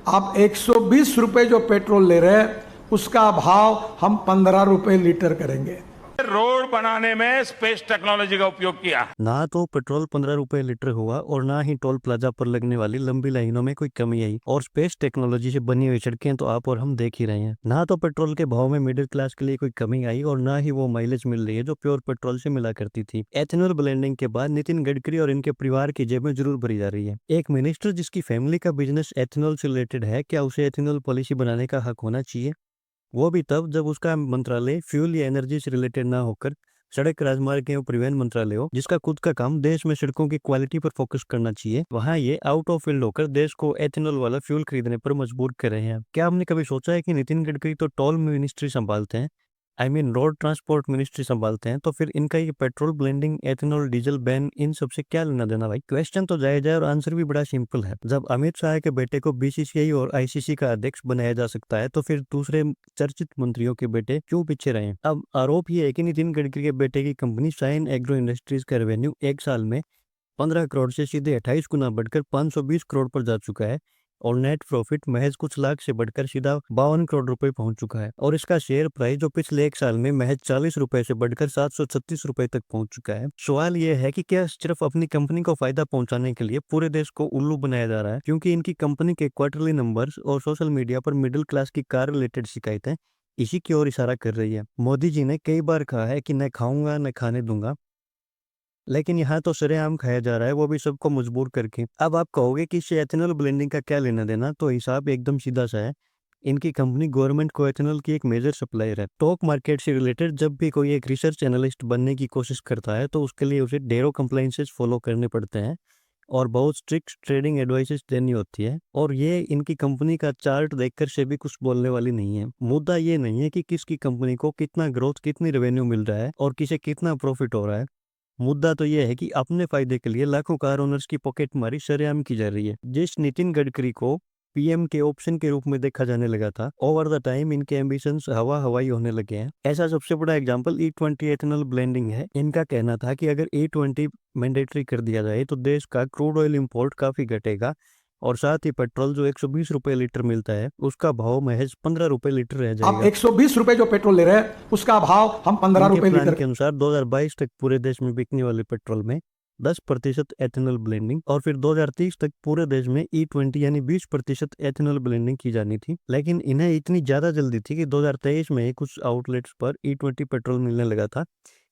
आप 120 रुपए जो पेट्रोल ले रहे हैं उसका भाव हम 15 रुपए लीटर करेंगे। रोड बनाने में स्पेस टेक्नोलॉजी का उपयोग किया है। ना तो पेट्रोल 15 रुपए लीटर हुआ और ना ही टोल प्लाजा पर लगने वाली लंबी लाइनों में कोई कमी आई। और स्पेस टेक्नोलॉजी से बनी हुई सड़कें तो आप और हम देख ही रहे हैं। ना तो पेट्रोल के भाव में मिडिल क्लास के लिए कोई कमी आई और ना ही वो माइलेज मिल रही है जो प्योर पेट्रोल से मिला करती थी। एथेनॉल ब्लेंडिंग के बाद नितिन गडकरी और इनके परिवार की जेबें जरूर भरी जा रही है। एक मिनिस्टर जिसकी फैमिली का बिजनेस एथेनॉल से रिलेटेड है, क्या उसे एथेनॉल पॉलिसी बनाने का हक होना चाहिए? वो भी तब जब उसका मंत्रालय फ्यूल या एनर्जी से रिलेटेड ना होकर सड़क राजमार्ग एवं परिवहन मंत्रालय हो, जिसका खुद का काम देश में सड़कों की क्वालिटी पर फोकस करना चाहिए। वहाँ ये आउट ऑफ फील्ड होकर देश को एथेनॉल वाला फ्यूल खरीदने पर मजबूर कर रहे हैं। क्या हमने कभी सोचा है कि नितिन गडकरी तो टोल मिनिस्ट्री संभालते हैं, रोड ट्रांसपोर्ट मिनिस्ट्री संभालते हैं, तो फिर इनका ये petrol blending, ethanol, diesel ban, इन सबसे क्या लेना देना भाई? क्वेश्चन तो जायज है और आंसर भी बड़ा सिंपल है। जब अमित शाह के बेटे को बीसीसीआई और आईसीसी का अध्यक्ष बनाया जा सकता है, तो फिर दूसरे चर्चित मंत्रियों के बेटे क्यों पीछे रहे? अब आरोप ये है कि नितिन गडकरी के बेटे की कंपनी शाइन एग्रो इंडस्ट्रीज का रेवेन्यू एक साल में 15 करोड़ से सीधे 28 गुना बढ़कर 520 करोड़ पर जा चुका है और नेट प्रॉफिट महज कुछ लाख से बढ़कर सीधा 52 करोड़ रुपए पहुंच चुका है। और इसका शेयर प्राइस जो पिछले एक साल में महज 40 रुपए से बढ़कर 736 रुपए तक पहुंच चुका है। सवाल यह है कि क्या सिर्फ अपनी कंपनी को फायदा पहुंचाने के लिए पूरे देश को उल्लू बनाया जा रहा है? क्योंकि इनकी कंपनी के क्वार्टरली नंबर्स और सोशल मीडिया पर मिडिल क्लास की कार रिलेटेड शिकायतें इसी की ओर इशारा कर रही है। मोदी जी ने कई बार कहा है कि न खाऊंगा न खाने दूंगा, लेकिन यहाँ तो सरेआम खाया जा रहा है, वो भी सबको मजबूर करके। अब आप कहोगे कि इससे एथेनॉल ब्लेंडिंग का क्या लेना देना, तो हिसाब एकदम सीधा सा है। इनकी कंपनी गवर्नमेंट को एथेनॉल की एक मेजर सप्लायर है। स्टॉक मार्केट से रिलेटेड जब भी कोई एक रिसर्च एनालिस्ट बनने की कोशिश करता है, तो उसके लिए उसे ढेरों कंप्लाइंसेस फॉलो करने पड़ते हैं और बहुत स्ट्रिक्ट ट्रेडिंग एडवाइसेस देनी होती है। और ये इनकी कंपनी का चार्ट देखकर से भी कुछ बोलने वाली नहीं है। मुद्दा ये नहीं है कि किसकी कंपनी को कितना ग्रोथ, कितनी रेवेन्यू मिल रहा है और किसे कितना प्रॉफिट हो रहा है। मुद्दा तो यह है कि अपने फायदे के लिए लाखों कार ओनर्स की पॉकेट मारी सरेआम की जा रही है। जिस नितिन गडकरी को पीएम के ऑप्शन के रूप में देखा जाने लगा था, ओवर द टाइम इनके एम्बिशंस हवाई होने लगे हैं। ऐसा सबसे बड़ा एग्जांपल E20 एथेनॉल ब्लेंडिंग है। इनका कहना था कि अगर E20 मैंडेटरी कर दिया जाए तो देश का क्रूड ऑयल इंपोर्ट काफी घटेगा और साथ ही पेट्रोल जो 120 रुपए लीटर मिलता है, उसका भाव महज 15 रुपए लीटर रह आप जाएगा। 120 रुपए जो पेट्रोल ले रहे हैं उसका भाव हम 15 इनके रुपए प्लान लीटर के अनुसार 2022 तक पूरे देश में बिकने वाले पेट्रोल में 10% एथेनॉल ब्लेंडिंग और फिर 2030 तक पूरे देश में E20 यानी 20% एथेनॉल ब्लेंडिंग की जानी थी। लेकिन इन्हें इतनी ज्यादा जल्दी थी कि 2023 में ही कुछ आउटलेट्स पर E20 पेट्रोल मिलने लगा था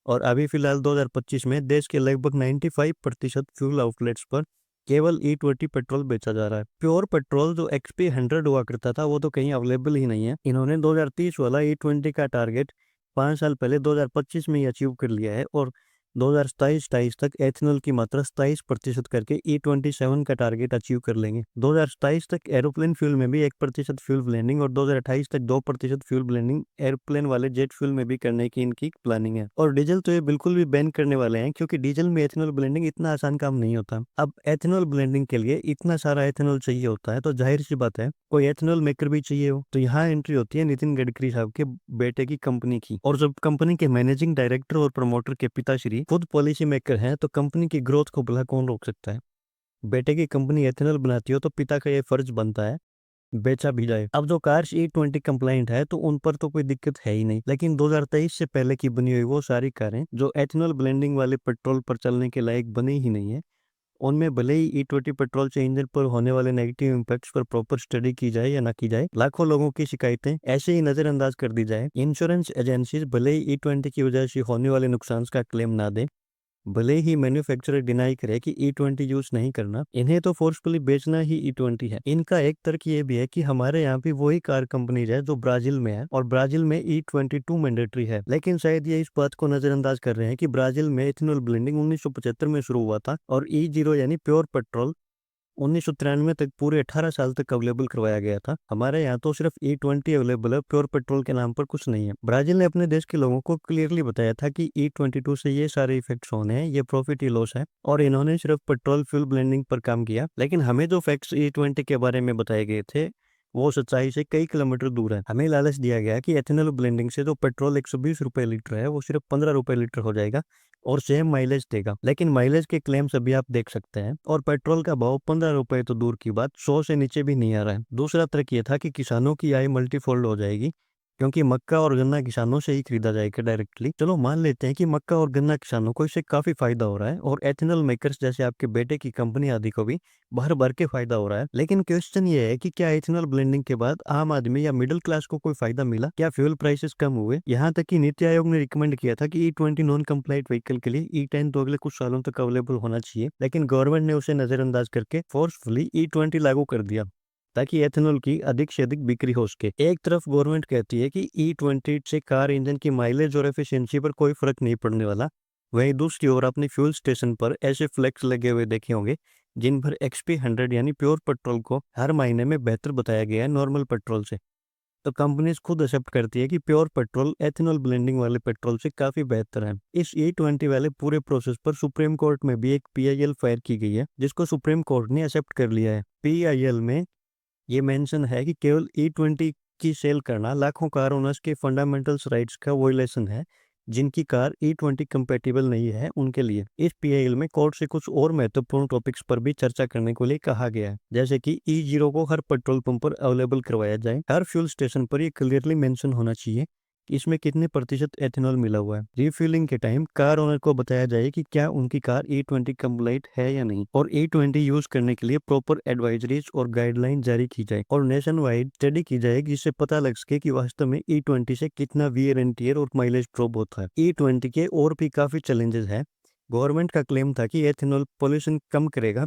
और अभी फिलहाल 2025 में देश के लगभग 95% फ्यूल आउटलेट्स पर केवल E20 पेट्रोल बेचा जा रहा है। प्योर पेट्रोल जो XP 100 हुआ करता था, वो तो कहीं अवेलेबल ही नहीं है। इन्होंने 2030 वाला E20 का टारगेट 5 साल पहले 2025 में ही अचीव कर लिया है और 2027 तक एथेनॉल की मात्रा 27% करके E27 का टारगेट अचीव कर लेंगे। 2027 तक एरोप्लेन फ्यूल में भी 1% फ्यूल ब्लेंडिंग और 2028 तक 2% फ्यूल ब्लेंडिंग एरोप्लेन वाले जेट फ्यूल में भी करने की इनकी प्लानिंग है। और डीजल तो ये बिल्कुल भी बैन करने वाले हैं, क्योंकि डीजल में एथेनॉल ब्लेंडिंग इतना आसान काम नहीं होता। अब एथेनॉल ब्लेंडिंग के लिए इतना सारा एथेनॉल चाहिए होता है, तो जाहिर सी बात है कोई एथेनॉल मेकर भी चाहिए हो। तो यहाँ एंट्री होती है नितिन गडकरी साहब के बेटे की कंपनी की। और जब कंपनी के मैनेजिंग डायरेक्टर और प्रमोटर के पिताश्री खुद पॉलिसी मेकर हैं, तो कंपनी की ग्रोथ को भला कौन रोक सकता है? बेटे की कंपनी एथेनॉल बनाती हो तो पिता का ये फर्ज बनता है बेचा भी जाए। अब जो कार्स E20 कंप्लाइंट है तो उन पर तो कोई दिक्कत है ही नहीं, लेकिन 2023 से पहले की बनी हुई वो सारी कारें जो एथेनॉल ब्लेंडिंग वाले पेट्रोल पर चलने के लायक बनी ही नहीं है, उनमें भले ही E20 पेट्रोल से इंजन पर होने वाले नेगेटिव इम्पैक्ट्स पर प्रॉपर स्टडी की जाए या ना की जाए, लाखों लोगों की शिकायतें ऐसे ही नजरअंदाज कर दी जाए, इंश्योरेंस एजेंसीज भले ही E20 की वजह से होने वाले नुकसान का क्लेम ना दे, भले ही मैन्युफैक्चरर डिनाई करे कि E20 यूज नहीं करना, इन्हें तो फोर्सफुली बेचना ही E20 है। इनका एक तर्क ये भी है कि हमारे यहाँ भी वही कार कंपनीज है जो ब्राजील में है और ब्राजील में E22 मैंडेटरी है। लेकिन शायद ये इस बात को नजरअंदाज कर रहे हैं कि ब्राजील में इथेनॉल ब्लेंडिंग 1975 में शुरू हुआ था और E0 यानी प्योर पेट्रोल 1993 तक पूरे 18 साल तक अवेलेबल करवाया गया था। हमारे यहाँ तो सिर्फ E20 अवेलेबल है, प्योर पेट्रोल के नाम पर कुछ नहीं है। ब्राजील ने अपने देश के लोगों को क्लियरली बताया था कि E22 से ये सारे इफेक्ट्स होने हैं, ये प्रॉफिट ही लॉस है, और इन्होंने सिर्फ पेट्रोल फ्यूल ब्लेंडिंग पर काम किया। लेकिन हमें जो फैक्ट्स E20 के बारे में बताए गए थे वो सच्चाई से कई किलोमीटर दूर है। हमें लालच दिया गया कि एथेनॉल ब्लेंडिंग से जो पेट्रोल 120 रुपए लीटर है वो सिर्फ 15 रुपए लीटर हो जाएगा और सेम माइलेज देगा। लेकिन माइलेज के क्लेम्स अभी आप देख सकते हैं और पेट्रोल का भाव 15 रुपए तो दूर की बात 100 से नीचे भी नहीं आ रहा है। दूसरा ट्रिक ये था कि किसानों की आय मल्टीफोल्ड हो जाएगी क्योंकि मक्का और गन्ना किसानों से ही खरीदा जाएगा डायरेक्टली। चलो मान लेते हैं कि मक्का और गन्ना किसानों को इससे काफी फायदा हो रहा है और एथेनॉल मेकर्स जैसे आपके बेटे की कंपनी आदि को भी भर भर के फायदा हो रहा है। लेकिन क्वेश्चन ये है कि क्या एथेनॉल ब्लेंडिंग के बाद आम आदमी या मिडिल क्लास को कोई फायदा मिला? क्या फ्यूल प्राइसेस कम हुए? यहाँ तक कि नीति आयोग ने रिकमेंड किया था कि E20 नॉन कंप्लाइंट व्हीकल के लिए E10 तो अगले कुछ सालों तक अवेलेबल होना चाहिए, लेकिन गवर्नमेंट ने उसे नजरअंदाज करके फोर्सफुली E20 लागू कर दिया ताकि एथेनॉल की अधिक से अधिक बिक्री हो सके। एक तरफ गवर्नमेंट कहती है कि E20 से कार इंजन की माइलेज और एफिशिएंसी पर कोई फर्क नहीं पड़ने वाला, वहीं दूसरी ओर अपने फ्यूल स्टेशन पर ऐसे फ्लेक्स लगे हुए देखे होंगे जिन पर XP 100 यानी प्योर पेट्रोल को हर महीने में बेहतर बताया गया है नॉर्मल पेट्रोल से। तो कंपनीज खुद एक्सेप्ट करती है कि प्योर पेट्रोल एथेनॉल ब्लेंडिंग वाले पेट्रोल से काफी बेहतर है। इस E20 वाले पूरे प्रोसेस पर सुप्रीम कोर्ट में भी एक PIL फायर की गई है जिसको सुप्रीम कोर्ट ने एक्सेप्ट कर लिया है। PIL में ये मेंशन है कि केवल E20 की सेल करना लाखों कार ओनर्स के फंडामेंटल्स राइट्स का वोलेशन है जिनकी कार E20 कंपेटिबल नहीं है उनके लिए। इस PIL में कोर्ट से कुछ और महत्वपूर्ण टॉपिक्स पर भी चर्चा करने को लिए कहा गया है, जैसे कि E0 को हर पेट्रोल पंप पर अवेलेबल करवाया जाए। हर फ्यूल स्टेशन पर ये क्लियरली मेंशन होना चाहिए कि इसमें कितने प्रतिशत एथेनॉल मिला हुआ है। रिफ्यूलिंग के टाइम कार ओनर को बताया जाए कि क्या उनकी कार E20 कंप्लाइंट है या नहीं, और E20 यूज करने के लिए प्रॉपर एडवाइजरीज और गाइडलाइन जारी की जाए और नेशन वाइड स्टडी की जाए जिससे पता लग सके कि वास्तव में E20 से कितना वियर एंड टियर और माइलेज ड्रॉप होता है। E20 के और भी काफी चैलेंजेस है। गवर्नमेंट का क्लेम था कि एथेनॉल पोल्यूशन कम करेगा,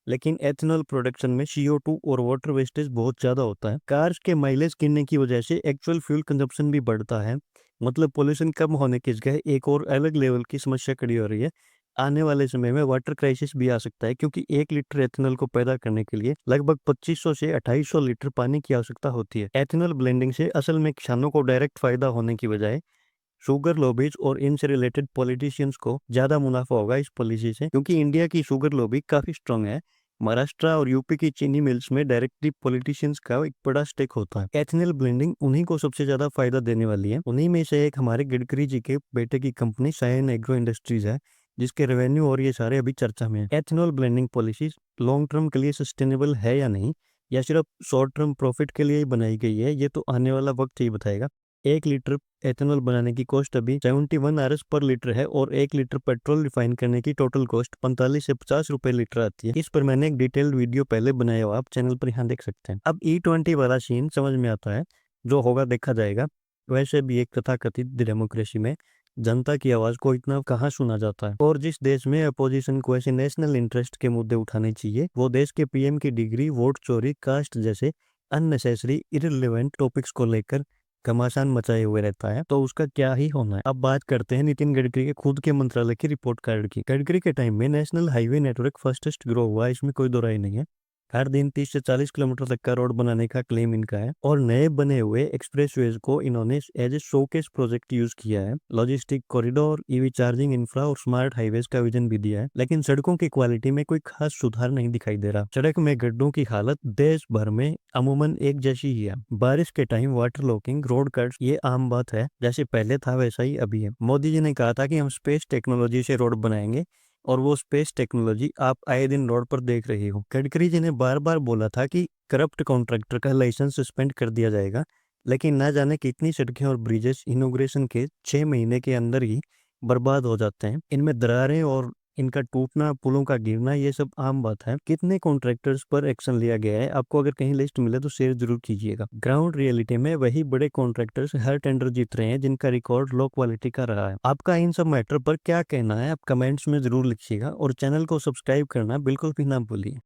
लेकिन एथेनॉल प्रोडक्शन में CO2 और वाटर वेस्टेज बहुत ज्यादा होता है। कार्स के माइलेज गिरने की वजह से एक्चुअल फ्यूल कंजप्शन भी बढ़ता है, मतलब पोल्यूशन कम होने की जगह एक और अलग लेवल की समस्या खड़ी हो रही है। आने वाले समय में वाटर क्राइसिस भी आ सकता है क्योंकि 1 लीटर एथेनॉल को पैदा करने के लिए लगभग 2500 से 2800 लीटर पानी की आवश्यकता होती है। एथेनॉल ब्लेंडिंग से असल में किसानों को डायरेक्ट फायदा होने की बजाय शुगर लॉबीज और इनसे रिलेटेड पॉलिटिशियंस को ज्यादा मुनाफा होगा इस पॉलिसी से, क्योंकि इंडिया की शुगर लॉबी काफी स्ट्रांग है। महाराष्ट्र और यूपी की चीनी मिल्स में डायरेक्टली पॉलिटिशियंस का एक बड़ा स्टेक होता है। एथेनॉल ब्लेंडिंग उन्हीं को सबसे ज्यादा फायदा देने वाली है। उन्हीं में से एक हमारे गडकरी जी के बेटे की कंपनी सायन एग्रो इंडस्ट्रीज है जिसके रेवेन्यू और ये सारे अभी चर्चा में है। Ethanol blending policy long term के लिए सस्टेनेबल है या नहीं, या सिर्फ शॉर्ट टर्म प्रॉफिट के लिए ही बनाई गई है, ये तो आने वाला वक्त ही बताएगा। 1 लीटर एथेनॉल बनाने की कॉस्ट अभी 71 RS पर लीटर है और 1 लीटर पेट्रोल रिफाइन करने की टोटल कॉस्ट 45 से 50 रुपए लीटर आती है। इस पर मैंने एक डिटेल्ड वीडियो पहले बनाया हुआ, आप चैनल पर यहाँ देख सकते हैं। अब E20 वाला सीन समझ में आता है, जो होगा देखा जाएगा। वैसे भी एक तथाकथित डेमोक्रेसी में जनता की आवाज को इतना कहाँ सुना जाता है, और जिस देश में अपोजिशन को ऐसे नेशनल इंटरेस्ट के मुद्दे उठाने चाहिए वो देश के PM की डिग्री, वोट चोरी, कास्ट जैसे अननेसेसरी इररिलेवेंट टॉपिक्स को लेकर घमासान मचाए हुए रहता है, तो उसका क्या ही होना है। अब बात करते हैं नितिन गडकरी के खुद के मंत्रालय की रिपोर्ट कार्ड की। गडकरी के टाइम में national highway network fastest grow हुआ, इसमें कोई दो राय नहीं है। हर दिन 30 से 40 किलोमीटर तक का रोड बनाने का क्लेम इनका है, और नए बने हुए एक्सप्रेसवेज को इन्होंने as a showcase project use किया है। Logistic corridor, EV charging infra और स्मार्ट हाईवेज का विजन भी दिया है, लेकिन सड़कों की क्वालिटी में कोई खास सुधार नहीं दिखाई दे रहा। सड़क में गड्ढों की हालत देश भर में अमूमन एक जैसी ही है। बारिश के time water locking, road cuts, ये आम बात है। जैसे पहले था वैसा ही अभी है। मोदी जी ने कहा था कि हम स्पेस टेक्नोलॉजी से रोड बनाएंगे, और वो स्पेस टेक्नोलॉजी आप आए दिन रोड पर देख रही हो। गडकरी जी ने बार बार बोला था कि करप्ट कॉन्ट्रैक्टर का लाइसेंस सस्पेंड कर दिया जाएगा, लेकिन ना जाने कितनी सड़कें और ब्रिजेस इनॉग्रेशन के 6 महीने के अंदर ही बर्बाद हो जाते हैं। इनमें दरारें और इनका टूटना, पुलों का गिरना, ये सब आम बात है। कितने कॉन्ट्रैक्टर्स पर एक्शन लिया गया है, आपको अगर कहीं लिस्ट मिले तो शेयर जरूर कीजिएगा। ग्राउंड रियलिटी में वही बड़े कॉन्ट्रैक्टर्स हर टेंडर जीत रहे हैं जिनका रिकॉर्ड लो क्वालिटी का रहा है। आपका इन सब मैटर पर क्या कहना है, आप कमेंट्स में जरूर लिखिएगा, और चैनल को सब्सक्राइब करना बिल्कुल भी ना भूलिए।